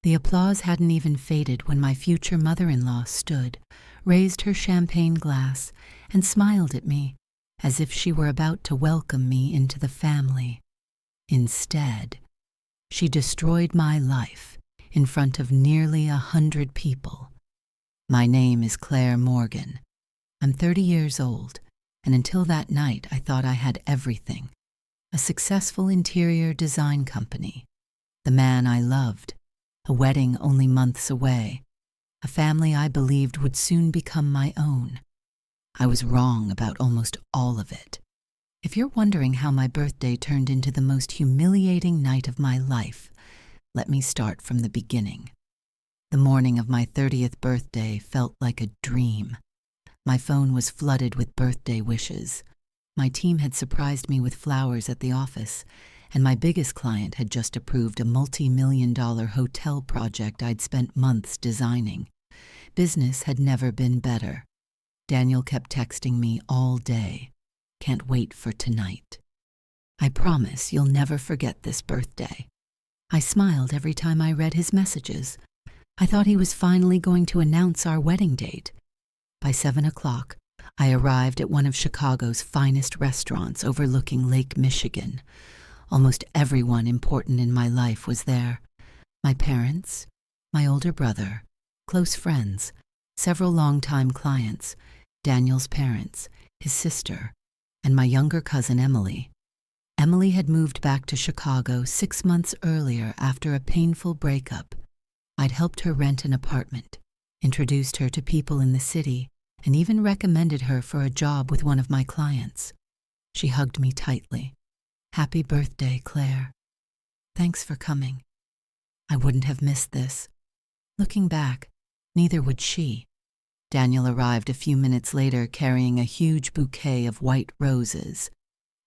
The applause hadn't even faded when my future mother-in-law stood, raised her champagne glass, and smiled at me as if she were about to welcome me into the family. Instead, she destroyed my life in front of nearly 100 people. My name is Claire Morgan. I'm 30 years old, and until that night I thought I had everything. A successful interior design company, the man I loved, a wedding only months away, a family I believed would soon become my own. I was wrong about almost all of it. If you're wondering how my birthday turned into the most humiliating night of my life, let me start from the beginning. The morning of my 30th birthday felt like a dream. My phone was flooded with birthday wishes. My team had surprised me with flowers at the office, and my biggest client had just approved a multi-million-dollar hotel project I'd spent months designing. Business had never been better. Daniel kept texting me all day. Can't wait for tonight. I promise you'll never forget this birthday. I smiled every time I read his messages. I thought he was finally going to announce our wedding date. By 7 o'clock, I arrived at one of Chicago's finest restaurants overlooking Lake Michigan. Almost everyone important in my life was there. My parents, my older brother, close friends, several longtime clients, Daniel's parents, his sister, and my younger cousin Emily. Emily had moved back to Chicago 6 months earlier after a painful breakup. I'd helped her rent an apartment, introduced her to people in the city, and even recommended her for a job with one of my clients. She hugged me tightly. "Happy birthday, Claire. Thanks for coming. I wouldn't have missed this." Looking back, neither would she. Daniel arrived a few minutes later carrying a huge bouquet of white roses.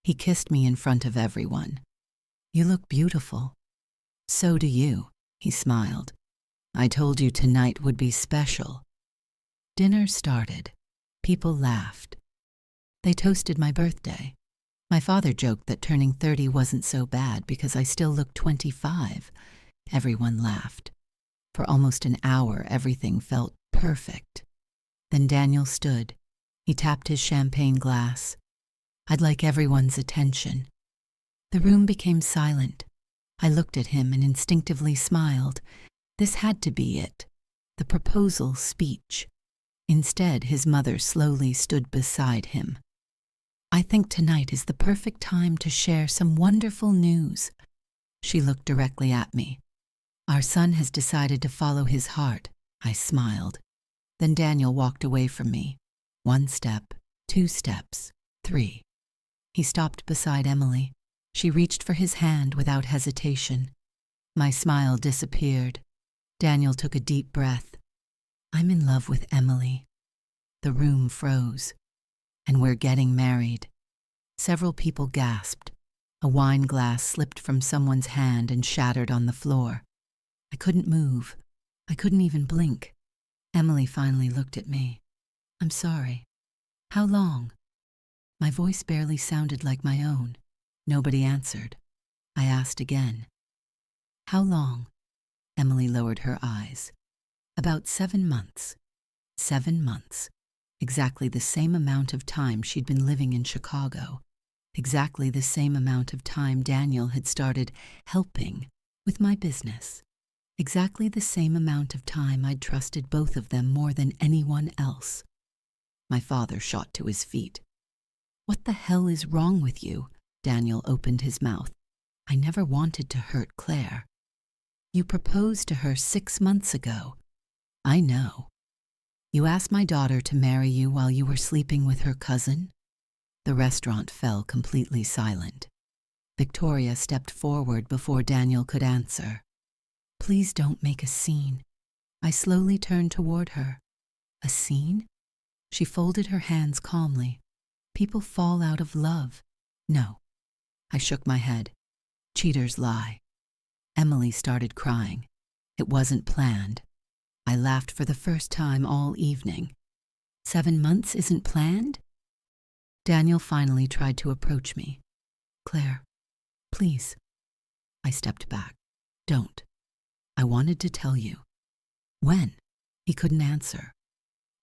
He kissed me in front of everyone. "You look beautiful." "So do you," he smiled. "I told you tonight would be special." Dinner started. People laughed. They toasted my birthday. My father joked that turning 30 wasn't so bad because I still looked 25. Everyone laughed. For almost an hour, everything felt perfect. Then Daniel stood. He tapped his champagne glass. I'd like everyone's attention. The room became silent. I looked at him and instinctively smiled. This had to be it, the proposal speech. Instead, his mother slowly stood beside him. "I think tonight is the perfect time to share some wonderful news." She looked directly at me. "Our son has decided to follow his heart." I smiled. Then Daniel walked away from me. 1 step, 2 steps, 3. He stopped beside Emily. She reached for his hand without hesitation. My smile disappeared. Daniel took a deep breath. "I'm in love with Emily." The room froze. "And we're getting married." Several people gasped. A wine glass slipped from someone's hand and shattered on the floor. I couldn't move. I couldn't even blink. Emily finally looked at me. "I'm sorry. How long?" My voice barely sounded like my own. Nobody answered. I asked again. "How long?" Emily lowered her eyes. "About 7 months. 7 months. Exactly the same amount of time she'd been living in Chicago. Exactly the same amount of time Daniel had started helping with my business. Exactly the same amount of time I'd trusted both of them more than anyone else. My father shot to his feet. "What the hell is wrong with you?" Daniel opened his mouth. "I never wanted to hurt Claire." "You proposed to her 6 months ago." "I know." "You asked my daughter to marry you while you were sleeping with her cousin?" The restaurant fell completely silent. Victoria stepped forward before Daniel could answer. "Please don't make a scene." I slowly turned toward her. "A scene?" She folded her hands calmly. "People fall out of love." "No." I shook my head. "Cheaters lie." Emily started crying. It wasn't planned. I laughed for the first time all evening. 7 months isn't planned? Daniel finally tried to approach me. "Claire, please." I stepped back. "Don't." I wanted to tell you. When? He couldn't answer.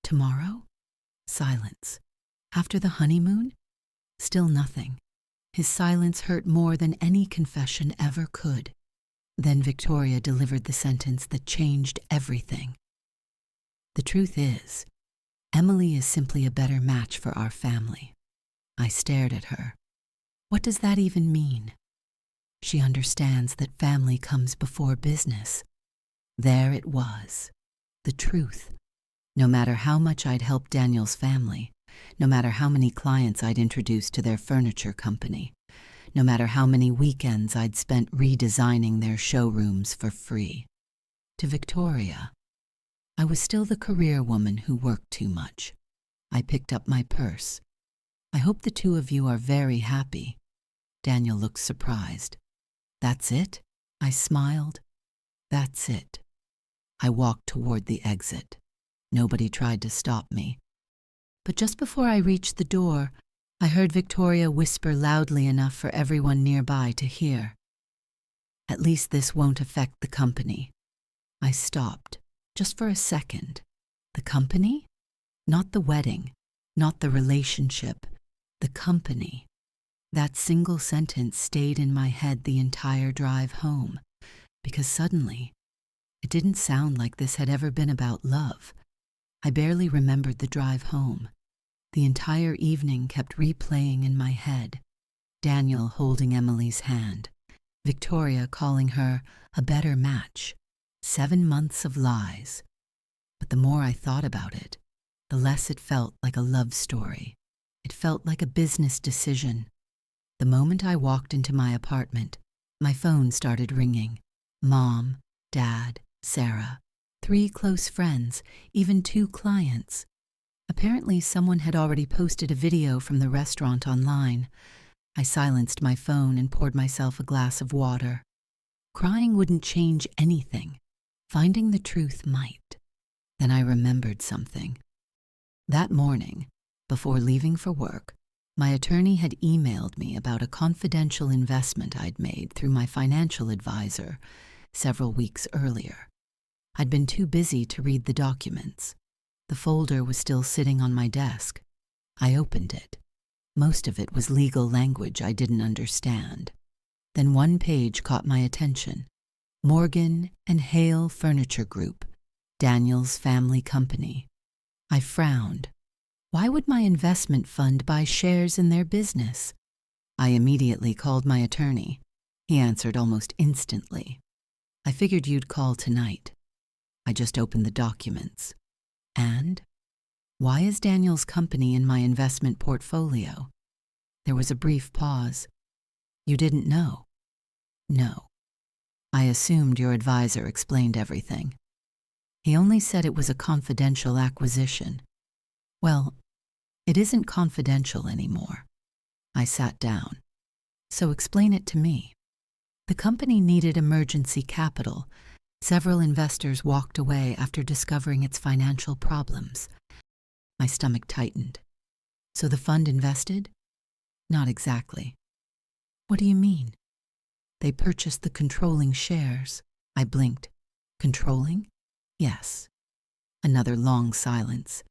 Tomorrow? Silence. After the honeymoon? Still nothing. His silence hurt more than any confession ever could. Then Victoria delivered the sentence that changed everything. The truth is, Emily is simply a better match for our family. I stared at her. What does that even mean? She understands that family comes before business. There it was. The truth. No matter how much I'd helped Daniel's family, no matter how many clients I'd introduced to their furniture company, no matter how many weekends I'd spent redesigning their showrooms for free. To Victoria, I was still the career woman who worked too much. I picked up my purse. I hope the two of you are very happy. Daniel looked surprised. That's it? I smiled. That's it. I walked toward the exit. Nobody tried to stop me. But just before I reached the door, I heard Victoria whisper loudly enough for everyone nearby to hear. At least this won't affect the company. I stopped, just for a second. The company? Not the wedding, not the relationship, the company. That single sentence stayed in my head the entire drive home, because suddenly, it didn't sound like this had ever been about love. I barely remembered the drive home. The entire evening kept replaying in my head. Daniel holding Emily's hand. Victoria calling her a better match. 7 months of lies. But the more I thought about it, the less it felt like a love story. It felt like a business decision. The moment I walked into my apartment, my phone started ringing. Mom, Dad, Sarah, 3 close friends, even 2 clients. Apparently, someone had already posted a video from the restaurant online. I silenced my phone and poured myself a glass of water. Crying wouldn't change anything. Finding the truth might. Then I remembered something. That morning, before leaving for work, my attorney had emailed me about a confidential investment I'd made through my financial advisor several weeks earlier. I'd been too busy to read the documents. The folder was still sitting on my desk. I opened it. Most of it was legal language I didn't understand. Then one page caught my attention. Morgan and Hale Furniture Group, Daniel's family company. I frowned. Why would my investment fund buy shares in their business? I immediately called my attorney. He answered almost instantly. I figured you'd call tonight. I just opened the documents. And? Why is Daniel's company in my investment portfolio? There was a brief pause. You didn't know? No. I assumed your advisor explained everything. He only said it was a confidential acquisition. Well, it isn't confidential anymore. I sat down. So explain it to me. The company needed emergency capital. Several investors walked away after discovering its financial problems. My stomach tightened. So the fund invested? Not exactly. What do you mean? They purchased the controlling shares. I blinked. Controlling? Yes. Another long silence.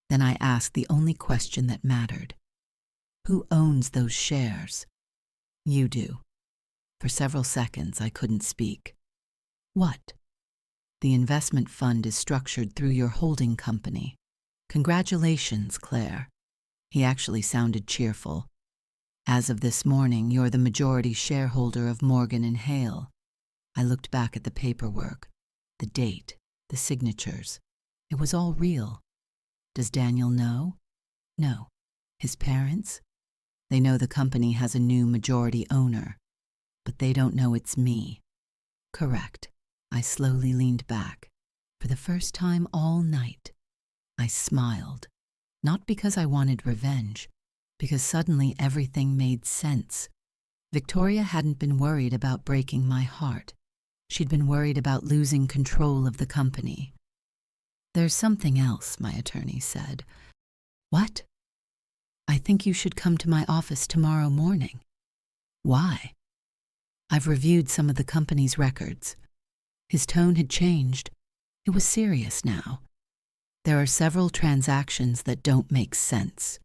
Then I asked the only question that mattered. Who owns those shares? You do. For several seconds, I couldn't speak. What? The investment fund is structured through your holding company. Congratulations, Claire. He actually sounded cheerful. As of this morning, you're the majority shareholder of Morgan and Hale. I looked back at the paperwork, the date, the signatures. It was all real. Does Daniel know? No. His parents? They know the company has a new majority owner, but they don't know it's me. Correct. I slowly leaned back. For the first time all night, I smiled. Not because I wanted revenge, because suddenly everything made sense. Victoria hadn't been worried about breaking my heart. She'd been worried about losing control of the company. There's something else, my attorney said. What? I think you should come to my office tomorrow morning. Why? I've reviewed some of the company's records. His tone had changed. It was serious now. There are several transactions that don't make sense.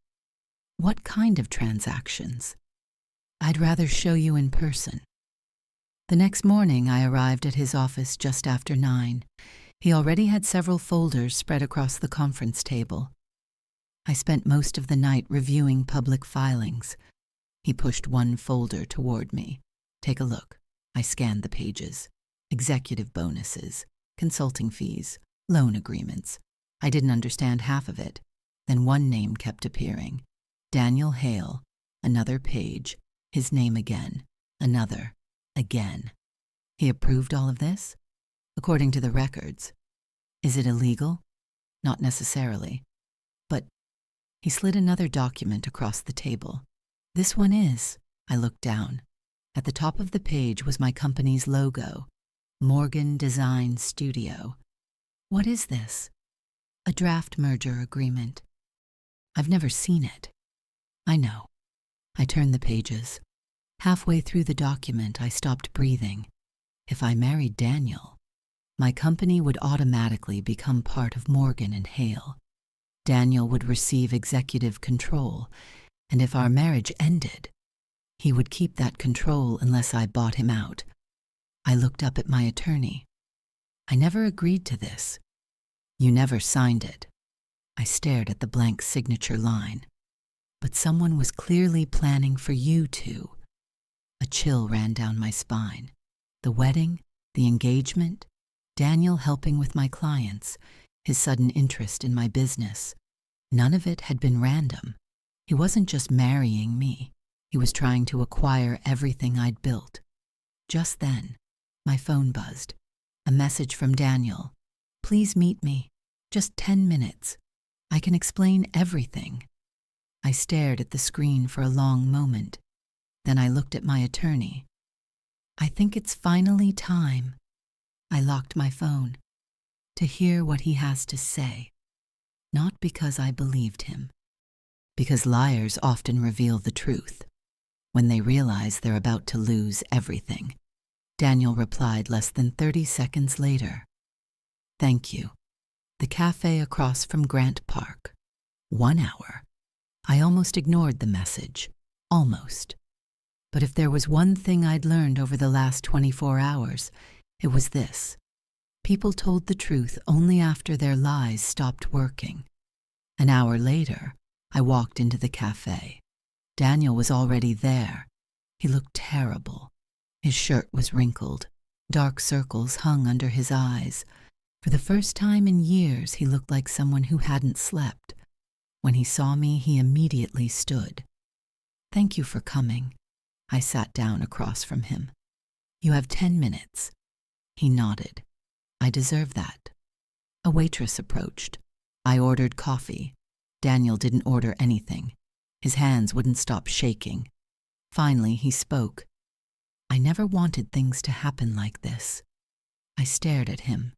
What kind of transactions? I'd rather show you in person. The next morning, I arrived at his office just after 9. He already had several folders spread across the conference table. I spent most of the night reviewing public filings. He pushed one folder toward me. Take a look. I scanned the pages. Executive bonuses, consulting fees, loan agreements. I didn't understand half of it. Then one name kept appearing. Daniel Hale. Another page. His name again. Another. Again. He approved all of this? According to the records. Is it illegal? Not necessarily. But he slid another document across the table. This one is. I looked down. At the top of the page was my company's logo, Morgan Design Studio. What is this? A draft merger agreement. I've never seen it. I know. I turned the pages. Halfway through the document, I stopped breathing. If I married Daniel, my company would automatically become part of Morgan and Hale. Daniel would receive executive control, and if our marriage ended, he would keep that control unless I bought him out. I looked up at my attorney. I never agreed to this. You never signed it. I stared at the blank signature line. But someone was clearly planning for you two. A chill ran down my spine. The wedding, the engagement, Daniel helping with my clients, his sudden interest in my business. None of it had been random. He wasn't just marrying me. He was trying to acquire everything I'd built. Just then, my phone buzzed. A message from Daniel. Please meet me. Just 10 minutes. I can explain everything. I stared at the screen for a long moment. Then I looked at my attorney. I think it's finally time. I locked my phone. To hear what he has to say. Not because I believed him. Because liars often reveal the truth. When they realize they're about to lose everything. Daniel replied less than 30 seconds later. Thank you. The cafe across from Grant Park. 1 hour. I almost ignored the message. Almost. But if there was one thing I'd learned over the last 24 hours, it was this. People told the truth only after their lies stopped working. An hour later, I walked into the cafe. Daniel was already there. He looked terrible. His shirt was wrinkled. Dark circles hung under his eyes. For the first time in years, he looked like someone who hadn't slept. When he saw me, he immediately stood. Thank you for coming. I sat down across from him. You have 10 minutes. He nodded. I deserve that. A waitress approached. I ordered coffee. Daniel didn't order anything. His hands wouldn't stop shaking. Finally, he spoke. I never wanted things to happen like this. I stared at him.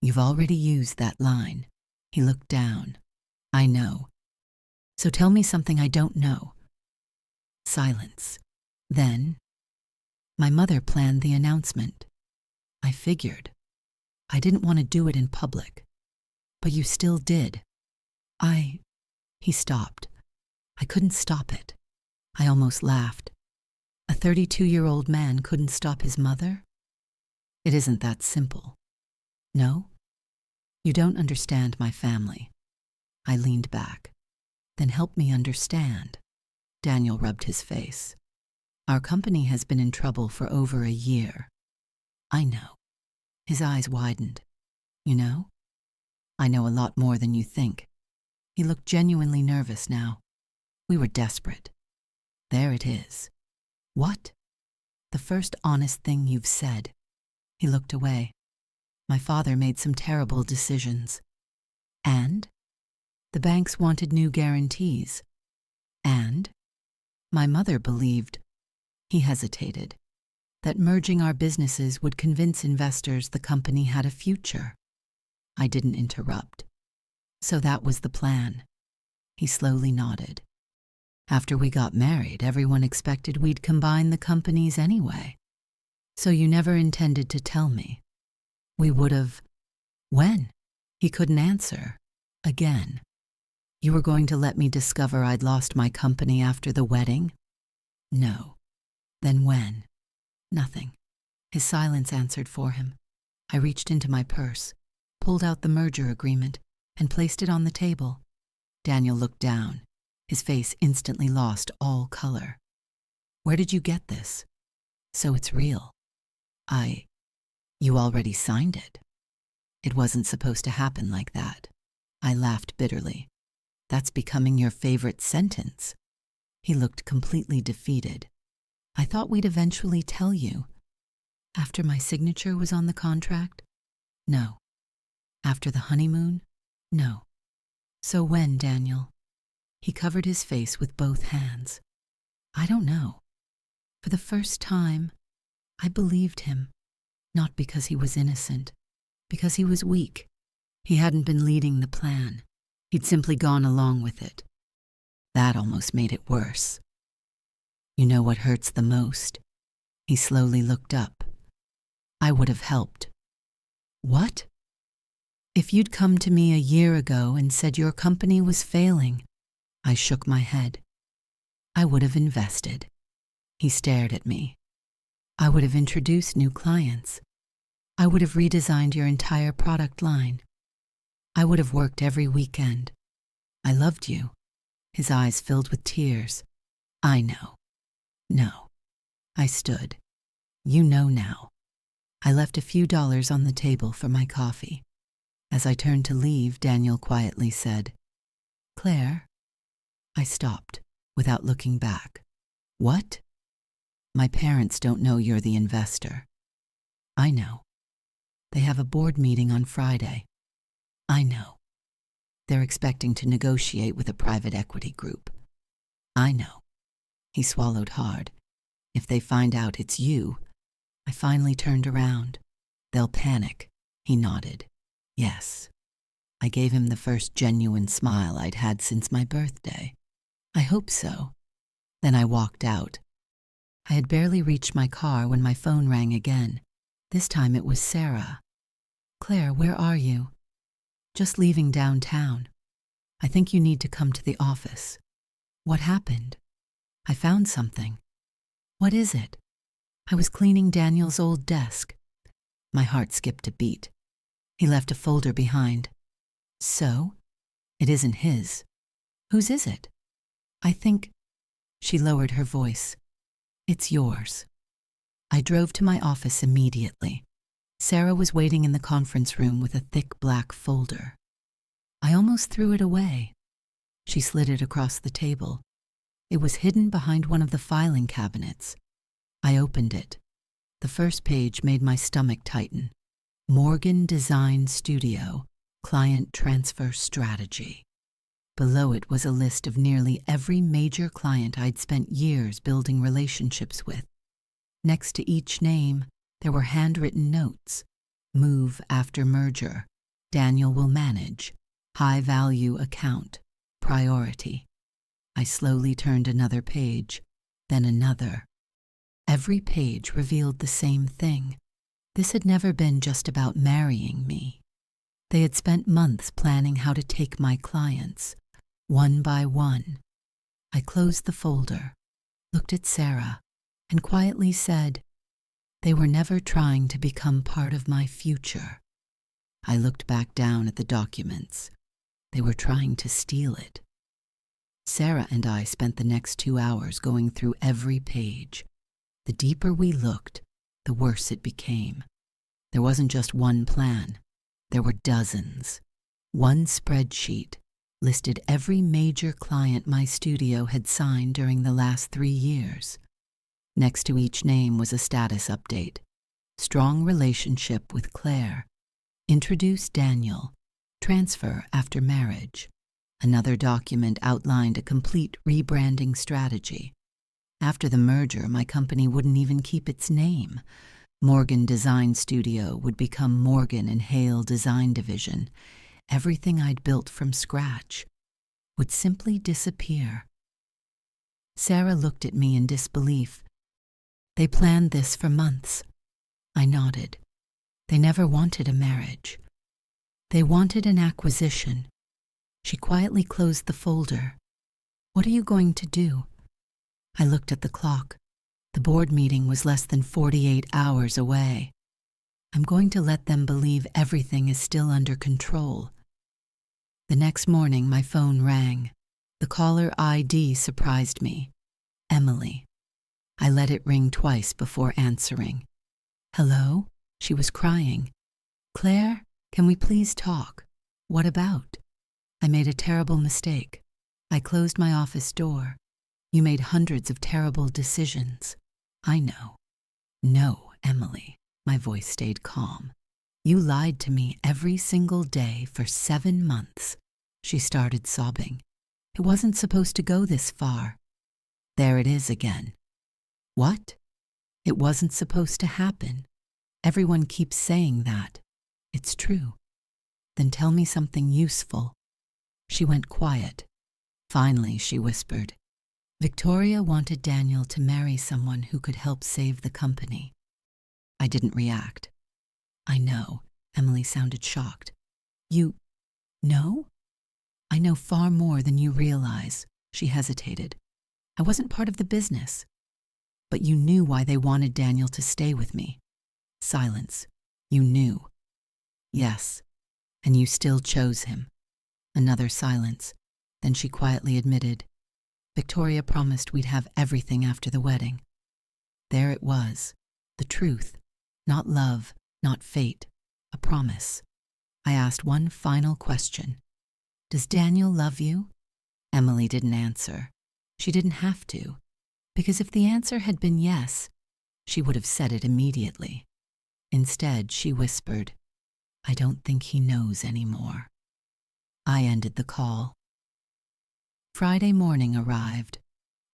You've already used that line. He looked down. I know. So tell me something I don't know. Silence. Then, my mother planned the announcement. I figured. I didn't want to do it in public. But you still did. He stopped. I couldn't stop it. I almost laughed. A 32-year-old man couldn't stop his mother? It isn't that simple. No? You don't understand my family. I leaned back. Then help me understand. Daniel rubbed his face. Our company has been in trouble for over a year. I know. His eyes widened. You know? I know a lot more than you think. He looked genuinely nervous now. We were desperate. There it is. What? The first honest thing you've said. He looked away. My father made some terrible decisions. And? The banks wanted new guarantees. And? My mother believed, he hesitated, that merging our businesses would convince investors the company had a future. I didn't interrupt. So that was the plan. He slowly nodded. After we got married, everyone expected we'd combine the companies anyway. So you never intended to tell me. We would have. When? He couldn't answer. Again. You were going to let me discover I'd lost my company after the wedding? No. Then when? Nothing. His silence answered for him. I reached into my purse, pulled out the merger agreement, and placed it on the table. Daniel looked down. His face instantly lost all color. Where did you get this? So it's real. You already signed it. It wasn't supposed to happen like that. I laughed bitterly. That's becoming your favorite sentence. He looked completely defeated. I thought we'd eventually tell you. After my signature was on the contract? No. After the honeymoon? No. So when, Daniel? He covered his face with both hands. I don't know. For the first time, I believed him. Not because he was innocent, because he was weak. He hadn't been leading the plan. He'd simply gone along with it. That almost made it worse. You know what hurts the most? He slowly looked up. I would have helped. What? If you'd come to me a year ago and said your company was failing, I shook my head. I would have invested. He stared at me. I would have introduced new clients. I would have redesigned your entire product line. I would have worked every weekend. I loved you. His eyes filled with tears. I know. No. I stood. You know now. I left a few dollars on the table for my coffee. As I turned to leave, Daniel quietly said, Claire? I stopped, without looking back. What? My parents don't know you're the investor. I know. They have a board meeting on Friday. I know. They're expecting to negotiate with a private equity group. I know. He swallowed hard. If they find out it's you. I finally turned around. They'll panic. He nodded. Yes. I gave him the first genuine smile I'd had since my birthday. I hope so. Then I walked out. I had barely reached my car when my phone rang again. This time it was Sarah. Claire, where are you? Just leaving downtown. I think you need to come to the office. What happened? I found something. What is it? I was cleaning Daniel's old desk. My heart skipped a beat. He left a folder behind. So? It isn't his. Whose is it? I think... She lowered her voice. It's yours. I drove to my office immediately. Sarah was waiting in the conference room with a thick black folder. I almost threw it away. She slid it across the table. It was hidden behind one of the filing cabinets. I opened it. The first page made my stomach tighten. Morgan Design Studio, Client Transfer Strategy. Below it was a list of nearly every major client I'd spent years building relationships with. Next to each name, there were handwritten notes. Move after merger. Daniel will manage. High value account. Priority. I slowly turned another page, then another. Every page revealed the same thing. This had never been just about marrying me. They had spent months planning how to take my clients, one by one. I closed the folder, looked at Sarah, and quietly said, they were never trying to become part of my future. I looked back down at the documents. They were trying to steal it. Sarah and I spent the next 2 hours going through every page. The deeper we looked, the worse it became. There wasn't just one plan. There were dozens. One spreadsheet listed every major client my studio had signed during the last 3 years. Next to each name was a status update. Strong relationship with Claire. Introduce Daniel. Transfer after marriage. Another document outlined a complete rebranding strategy. After the merger, my company wouldn't even keep its name. Morgan Design Studio would become Morgan and Hale Design Division. Everything I'd built from scratch would simply disappear. Sarah looked at me in disbelief. They planned this for months. I nodded. They never wanted a marriage. They wanted an acquisition. She quietly closed the folder. What are you going to do? I looked at the clock. The board meeting was less than 48 hours away. I'm going to let them believe everything is still under control. The next morning, my phone rang. The caller ID surprised me. Emily. I let it ring twice before answering. Hello? She was crying. Claire, can we please talk? What about? I made a terrible mistake. I closed my office door. You made hundreds of terrible decisions. I know. No, Emily. My voice stayed calm. You lied to me every single day for 7 months. She started sobbing. It wasn't supposed to go this far. There it is again. What? It wasn't supposed to happen. Everyone keeps saying that. It's true. Then tell me something useful. She went quiet. Finally, she whispered. Victoria wanted Daniel to marry someone who could help save the company. I didn't react. I know. Emily sounded shocked. You know? I know far more than you realize. She hesitated. I wasn't part of the business. But you knew why they wanted Daniel to stay with me. Silence. You knew. Yes. And you still chose him. Another silence. Then she quietly admitted, Victoria promised we'd have everything after the wedding. There it was. The truth. Not love, not fate. A promise. I asked one final question. Does Daniel love you? Emily didn't answer. She didn't have to, because if the answer had been yes, she would have said it immediately. Instead, she whispered, I don't think he knows anymore. I ended the call. Friday morning arrived.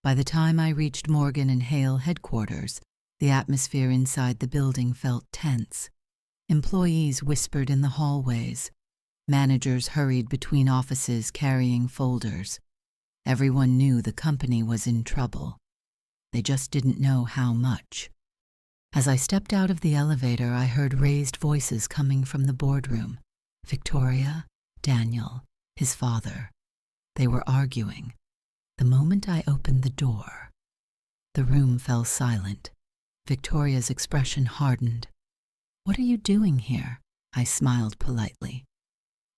By the time I reached Morgan and Hale headquarters, the atmosphere inside the building felt tense. Employees whispered in the hallways. Managers hurried between offices carrying folders. Everyone knew the company was in trouble. They just didn't know how much. As I stepped out of the elevator, I heard raised voices coming from the boardroom. Victoria, Daniel, his father. They were arguing. The moment I opened the door, the room fell silent. Victoria's expression hardened. What are you doing here? I smiled politely.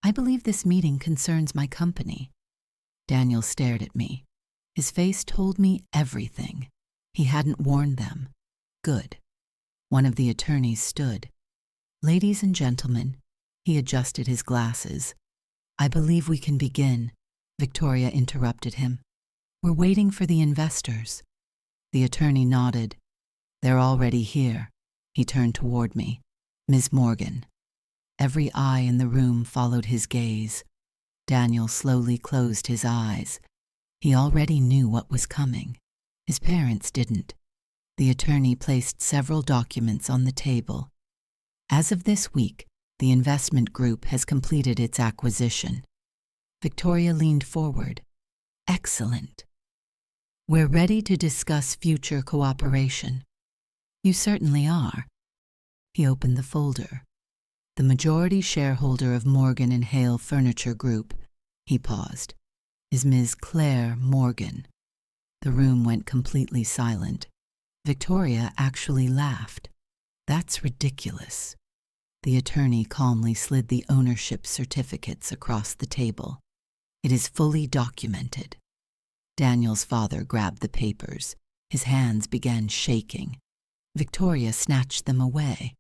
I believe this meeting concerns my company. Daniel stared at me. His face told me everything. He hadn't warned them. Good. One of the attorneys stood. Ladies and gentlemen, he adjusted his glasses. I believe we can begin. Victoria interrupted him. We're waiting for the investors. The attorney nodded. They're already here. He turned toward me. Ms. Morgan. Every eye in the room followed his gaze. Daniel slowly closed his eyes. He already knew what was coming. His parents didn't. The attorney placed several documents on the table. As of this week, the investment group has completed its acquisition. Victoria leaned forward. Excellent. We're ready to discuss future cooperation. You certainly are. He opened the folder. The majority shareholder of Morgan and Hale Furniture Group, he paused, is Ms. Claire Morgan. The room went completely silent. Victoria actually laughed. That's ridiculous. The attorney calmly slid the ownership certificates across the table. It is fully documented. Daniel's father grabbed the papers. His hands began shaking. Victoria snatched them away.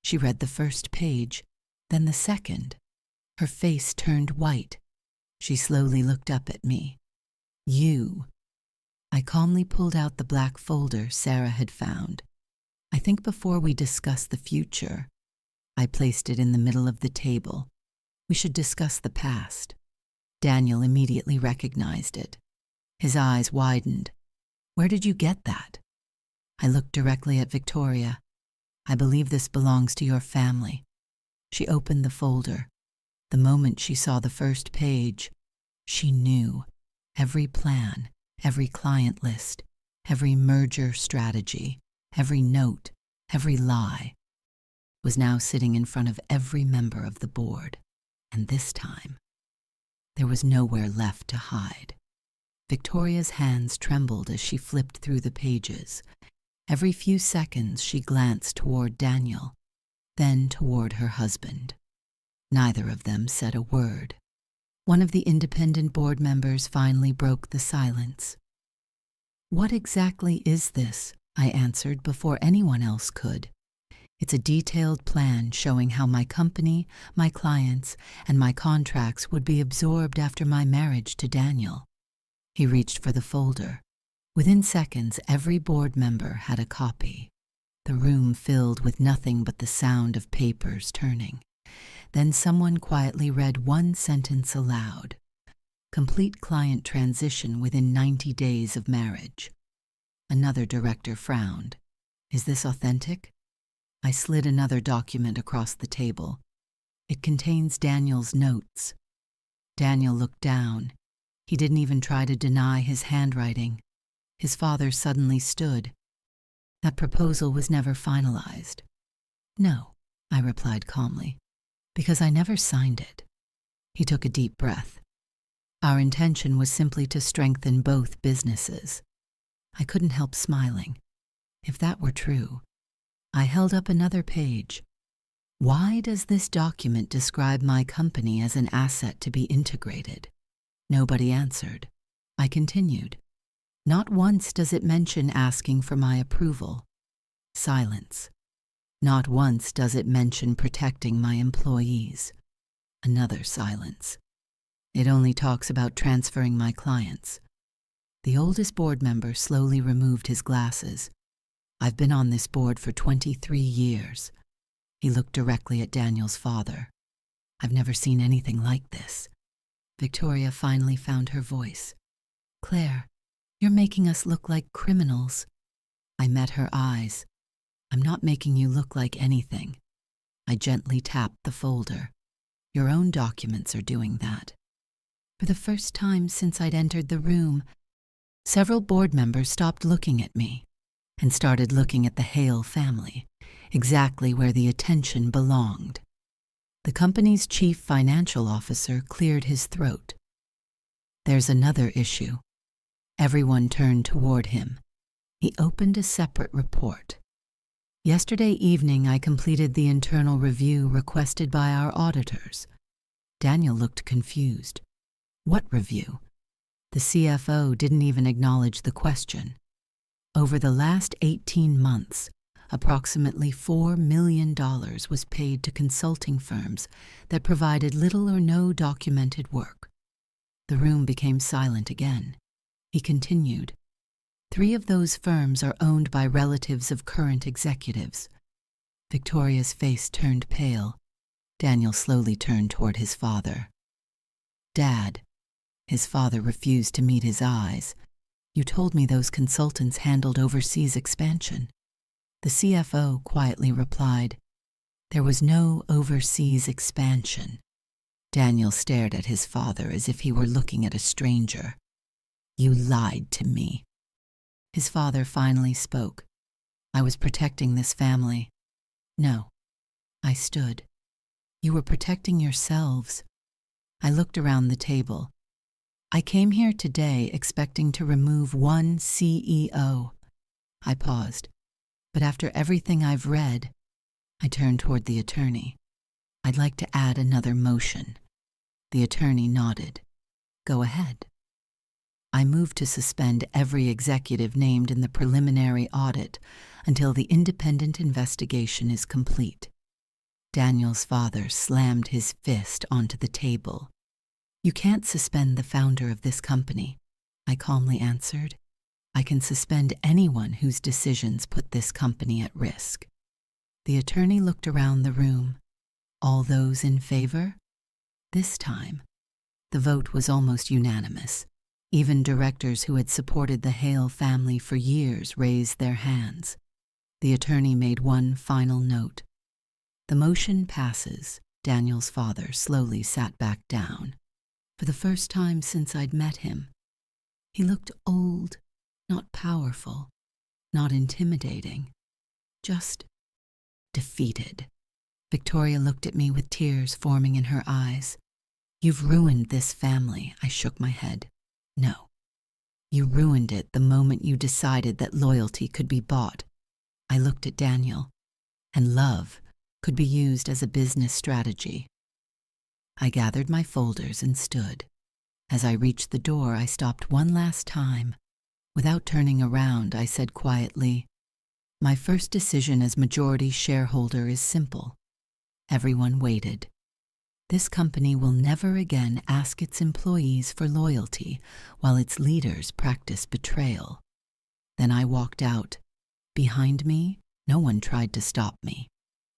She read the first page, then the second. Her face turned white. She slowly looked up at me. You. I calmly pulled out the black folder Sarah had found. I think before we discuss the future, I placed it in the middle of the table. We should discuss the past. Daniel immediately recognized it. His eyes widened. Where did you get that? I looked directly at Victoria. I believe this belongs to your family. She opened the folder. The moment she saw the first page, she knew every plan, every client list, every merger strategy, every note, every lie. was now sitting in front of every member of the board, and this time, there was nowhere left to hide. Victoria's hands trembled as she flipped through the pages. Every few seconds she glanced toward Daniel, then toward her husband. Neither of them said a word. One of the independent board members finally broke the silence. "What exactly is this?" I answered before anyone else could. "It's a detailed plan showing how my company, my clients, and my contracts would be absorbed after my marriage to Daniel." He reached for the folder. Within seconds, every board member had a copy. The room filled with nothing but the sound of papers turning. Then someone quietly read one sentence aloud. "Complete client transition within 90 days of marriage." Another director frowned. "Is this authentic?" I slid another document across the table. "It contains Daniel's notes." Daniel looked down. He didn't even try to deny his handwriting. His father suddenly stood. "That proposal was never finalized." "No," I replied calmly, "because I never signed it." He took a deep breath. "Our intention was simply to strengthen both businesses." I couldn't help smiling. If that were true. I held up another page. "Why does this document describe my company as an asset to be integrated?" Nobody answered. I continued. "Not once does it mention asking for my approval." Silence. "Not once does it mention protecting my employees." Another silence. "It only talks about transferring my clients." The oldest board member slowly removed his glasses. "I've been on this board for 23 years. He looked directly at Daniel's father. "I've never seen anything like this." Victoria finally found her voice. "Claire, you're making us look like criminals." I met her eyes. "I'm not making you look like anything." I gently tapped the folder. "Your own documents are doing that." For the first time since I'd entered the room, several board members stopped looking at me and started looking at the Hale family, exactly where the attention belonged. The company's chief financial officer cleared his throat. "There's another issue." Everyone turned toward him. He opened a separate report. "Yesterday evening I completed the internal review requested by our auditors." Daniel looked confused. "What review?" The CFO didn't even acknowledge the question. "Over the last 18 months, approximately $4 million was paid to consulting firms that provided little or no documented work." The room became silent again. He continued. 3 of those firms are owned by relatives of current executives." Victoria's face turned pale. Daniel slowly turned toward his father. "Dad." His father refused to meet his eyes. "You told me those consultants handled overseas expansion." The CFO quietly replied, "There was no overseas expansion." Daniel stared at his father as if he were looking at a stranger. "You lied to me." His father finally spoke. "I was protecting this family." "No." I stood. "You were protecting yourselves." I looked around the table. "I came here today expecting to remove one CEO." I paused. "But after everything I've read," I turned toward the attorney, "I'd like to add another motion." The attorney nodded. "Go ahead." I moved to suspend every executive named in the preliminary audit until the independent investigation is complete. Daniel's father slammed his fist onto the table. "You can't suspend the founder of this company," I calmly answered. "I can suspend anyone whose decisions put this company at risk." The attorney looked around the room. "All those in favor?" This time, the vote was almost unanimous. Even directors who had supported the Hale family for years raised their hands. The attorney made one final note. "The motion passes." Daniel's father slowly sat back down. For the first time since I'd met him, he looked old, not powerful, not intimidating, just defeated. Victoria looked at me with tears forming in her eyes. You've ruined this family, I shook my head. No. You ruined it the moment you decided that loyalty could be bought. I looked at Daniel, and love could be used as a business strategy. I gathered my folders and stood. As I reached the door, I stopped one last time. Without turning around, I said quietly, my first decision as majority shareholder is simple. Everyone waited. This company will never again ask its employees for loyalty while its leaders practice betrayal. Then I walked out. Behind me, no one tried to stop me.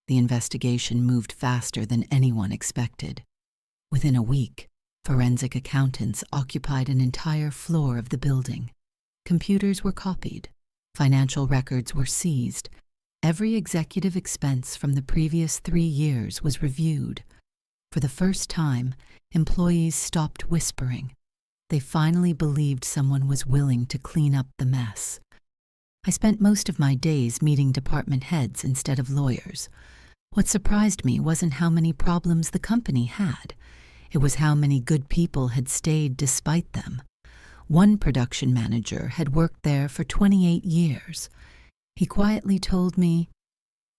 The investigation moved faster than anyone expected. Within a week, forensic accountants occupied an entire floor of the building. Computers were copied. Financial records were seized. Every executive expense from the previous 3 years was reviewed. For the first time, employees stopped whispering. They finally believed someone was willing to clean up the mess. I spent most of my days meeting department heads instead of lawyers. What surprised me wasn't how many problems the company had. It was how many good people had stayed despite them. One production manager had worked there for 28 years. He quietly told me,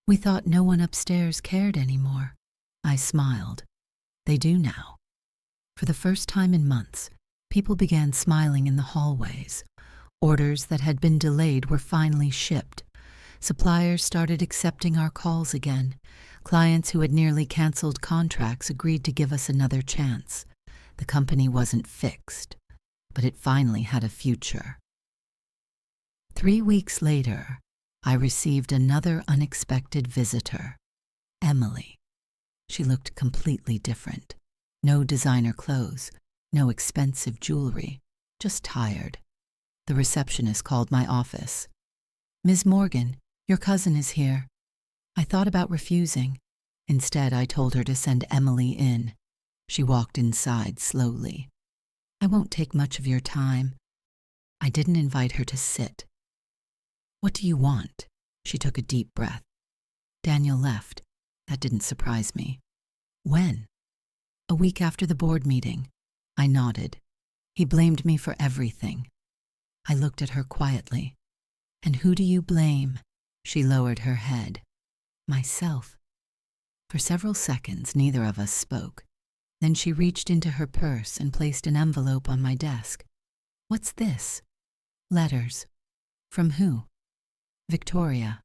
"We thought no one upstairs cared anymore." I smiled. They do now. For the first time in months, people began smiling in the hallways. Orders that had been delayed were finally shipped. Suppliers started accepting our calls again. Clients who had nearly canceled contracts agreed to give us another chance. The company wasn't fixed, but it finally had a future. 3 weeks later, I received another unexpected visitor, Emily. She looked completely different. No designer clothes, no expensive jewelry, just tired. The receptionist called my office. "Ms. Morgan, your cousin is here." I thought about refusing. Instead, I told her to send Emily in. She walked inside slowly. "I won't take much of your time." I didn't invite her to sit. "What do you want?" She took a deep breath. Daniel left. That didn't surprise me. "When?" "A week after the board meeting." I nodded. He blamed me for everything. I looked at her quietly. "And who do you blame?" She lowered her head. "Myself." For several seconds, neither of us spoke. Then she reached into her purse and placed an envelope on my desk. "What's this?" "Letters." "From who?" "Victoria."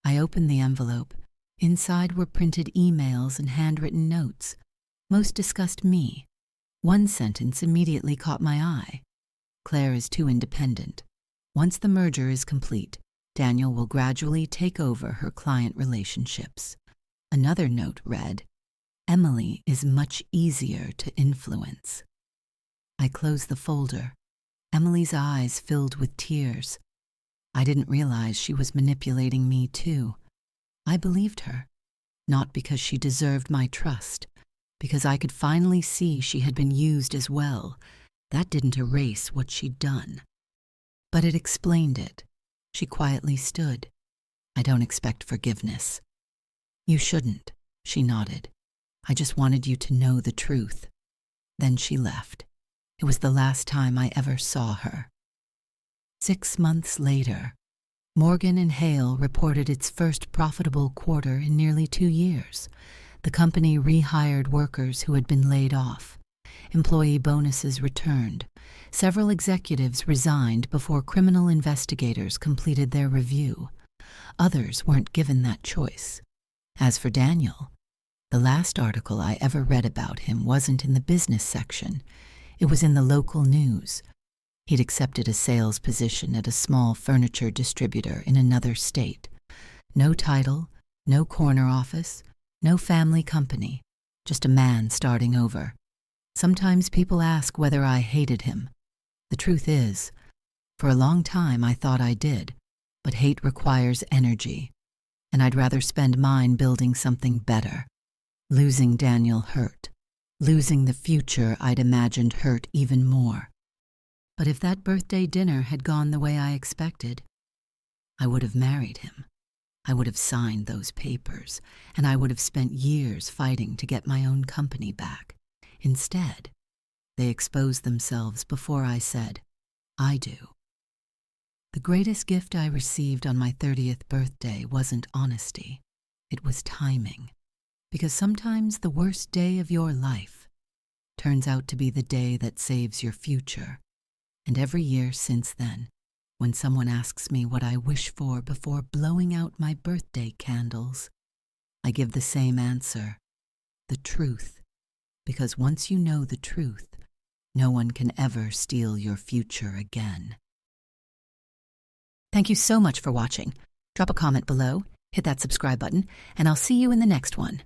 I opened the envelope. Inside were printed emails and handwritten notes. Most discussed me. One sentence immediately caught my eye. "Claire is too independent. Once the merger is complete, Daniel will gradually take over her client relationships." Another note read, "Emily is much easier to influence." I closed the folder. Emily's eyes filled with tears. I didn't realize she was manipulating me too. I believed her, not because she deserved my trust, because I could finally see she had been used as well. That didn't erase what she'd done. But it explained it. She quietly stood. "I don't expect forgiveness." "You shouldn't," she nodded. "I just wanted you to know the truth." Then she left. It was the last time I ever saw her. 6 months later, Morgan and Hale reported its first profitable quarter in nearly 2 years. The company rehired workers who had been laid off. Employee bonuses returned. Several executives resigned before criminal investigators completed their review. Others weren't given that choice. As for Daniel, the last article I ever read about him wasn't in the business section. It was in the local news. He'd accepted a sales position at a small furniture distributor in another state. No title, no corner office, no family company, just a man starting over. Sometimes people ask whether I hated him. The truth is, for a long time I thought I did, but hate requires energy, and I'd rather spend mine building something better. Losing Daniel hurt. Losing the future I'd imagined hurt even more. But if that birthday dinner had gone the way I expected, I would have married him. I would have signed those papers, and I would have spent years fighting to get my own company back. Instead, they exposed themselves before I said, "I do." The greatest gift I received on my 30th birthday wasn't honesty. It was timing. Because sometimes the worst day of your life turns out to be the day that saves your future. And every year since then, when someone asks me what I wish for before blowing out my birthday candles, I give the same answer: the truth. Because once you know the truth, no one can ever steal your future again. Thank you so much for watching. Drop a comment below, hit that subscribe button, and I'll see you in the next one.